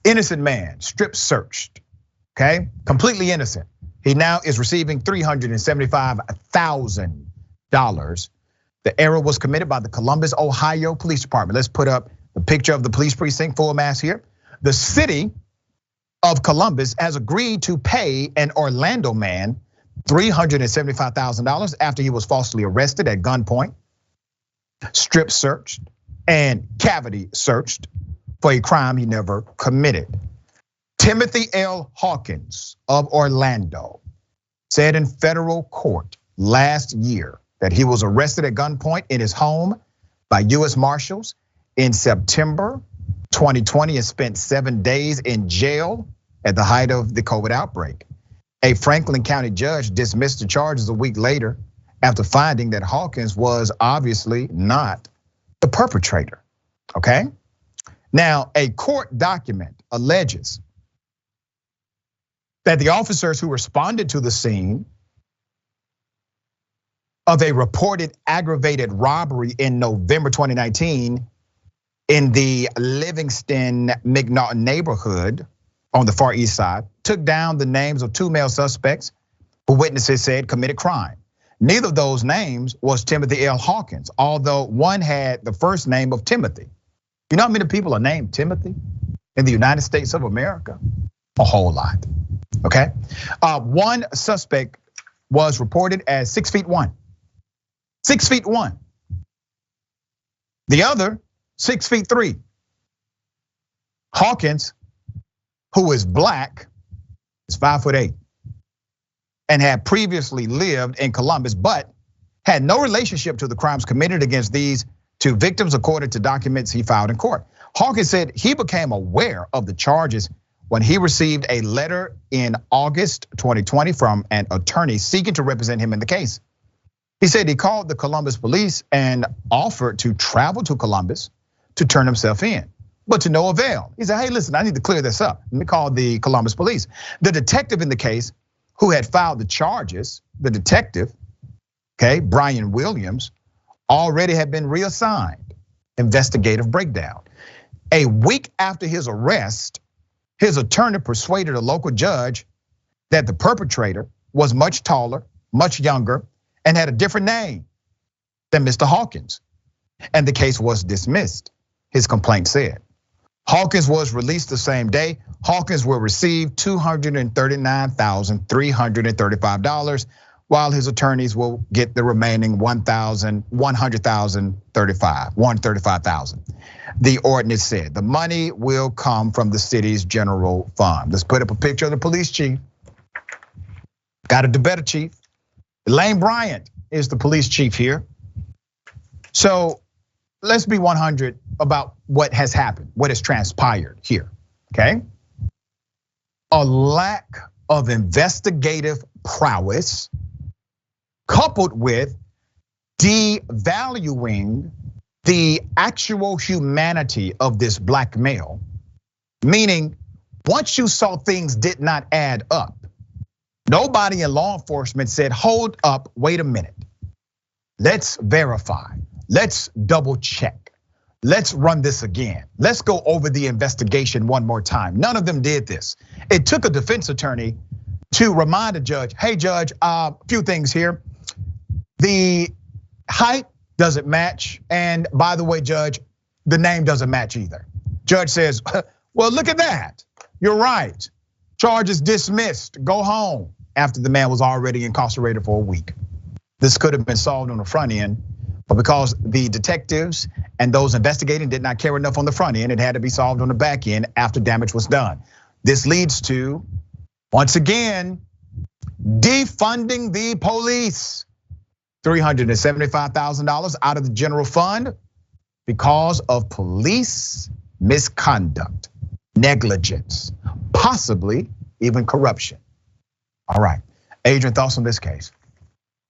Innocent man, strip searched, okay? Completely innocent. He now is receiving $375,000. The error was committed by the Columbus, Ohio Police Department. Let's put up the picture of the police precinct full mass here. The city of Columbus has agreed to pay an Orlando man $375,000 after he was falsely arrested at gunpoint, strip searched, and cavity searched for a crime he never committed. Timothy L. Hawkins of Orlando said in federal court last year that he was arrested at gunpoint in his home by US Marshals in September 2020 and spent 7 days in jail at the height of the COVID outbreak. A Franklin County judge dismissed the charges a week later after finding that Hawkins was obviously not the perpetrator, okay? Now, a court document alleges that the officers who responded to the scene of a reported aggravated robbery in November 2019 in the Livingston-McNaughton neighborhood on the far east side took down the names of 2 male suspects who witnesses said committed crime. Neither of those names was Timothy L. Hawkins, although one had the first name of Timothy. You know how many people are named Timothy in the United States of America? A whole lot, okay? One suspect was reported as 6'1". 6'1". The other 6'3". Hawkins, who is black, is 5'8" and had previously lived in Columbus, but had no relationship to the crimes committed against these 2 victims, according to documents he filed in court. Hawkins said he became aware of the charges when he received a letter in August 2020 from an attorney seeking to represent him in the case. He said he called the Columbus police and offered to travel to Columbus to turn himself in, but to no avail. He said, hey, listen, I need to clear this up. Let me call the Columbus police. The detective in the case who had filed the charges, the detective, okay, Brian Williams, already had been reassigned. Investigative breakdown. A week after his arrest, his attorney persuaded a local judge that the perpetrator was much taller, much younger, and had a different name than Mr. Hawkins. And the case was dismissed, his complaint said. Hawkins was released the same day. Hawkins will receive $239,335, while his attorneys will get the remaining $135,000. The ordinance said the money will come from the city's general fund. Let's put up a picture of the police chief. Got to do better, chief. Lane Bryant is the police chief here. So let's be 100 about what has happened, what has transpired here, okay? A lack of investigative prowess coupled with devaluing the actual humanity of this black male, meaning once you saw things did not add up, nobody in law enforcement said, hold up, wait a minute. Let's verify, let's double check. Let's run this again. Let's go over the investigation one more time. None of them did this. It took a defense attorney to remind a judge, hey judge, a few things here. The height doesn't match. And by the way, judge, the name doesn't match either. Judge says, well, look at that. You're right. Charges dismissed, go home, after the man was already incarcerated for a week. This could have been solved on the front end, but because the detectives and those investigating did not care enough on the front end, it had to be solved on the back end after damage was done. This leads to, once again, defunding the police. $375,000 out of the general fund because of police misconduct, negligence, possibly even corruption. All right, Adrienne, thoughts on this case?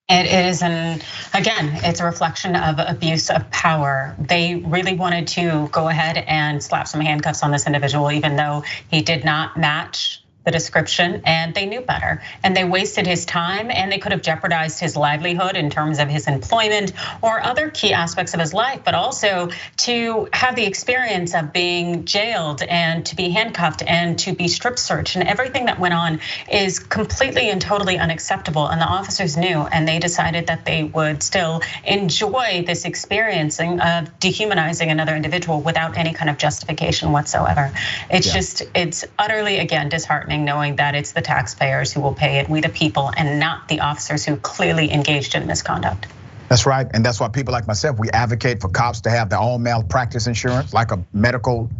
It is, and again, it's a reflection of abuse of power. They really wanted to go ahead and slap some handcuffs on this individual, even though he did not match the description and they knew better, and they wasted his time, and they could have jeopardized his livelihood in terms of his employment or other key aspects of his life, but also to have the experience of being jailed and to be handcuffed and to be strip searched, and everything that went on is completely and totally unacceptable. And the officers knew, and they decided that they would still enjoy this experiencing of dehumanizing another individual without any kind of justification whatsoever. It's just, it's utterly, again, disheartening knowing that it's the taxpayers who will pay it, we the people, and not the officers who clearly engaged in misconduct. That's right, and that's why people like myself, we advocate for cops to have their own malpractice insurance, like a medical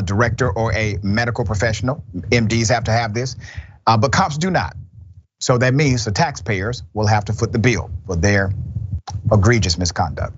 director or a medical professional. MDs have to have this, but cops do not. So that means the taxpayers will have to foot the bill for their egregious misconduct.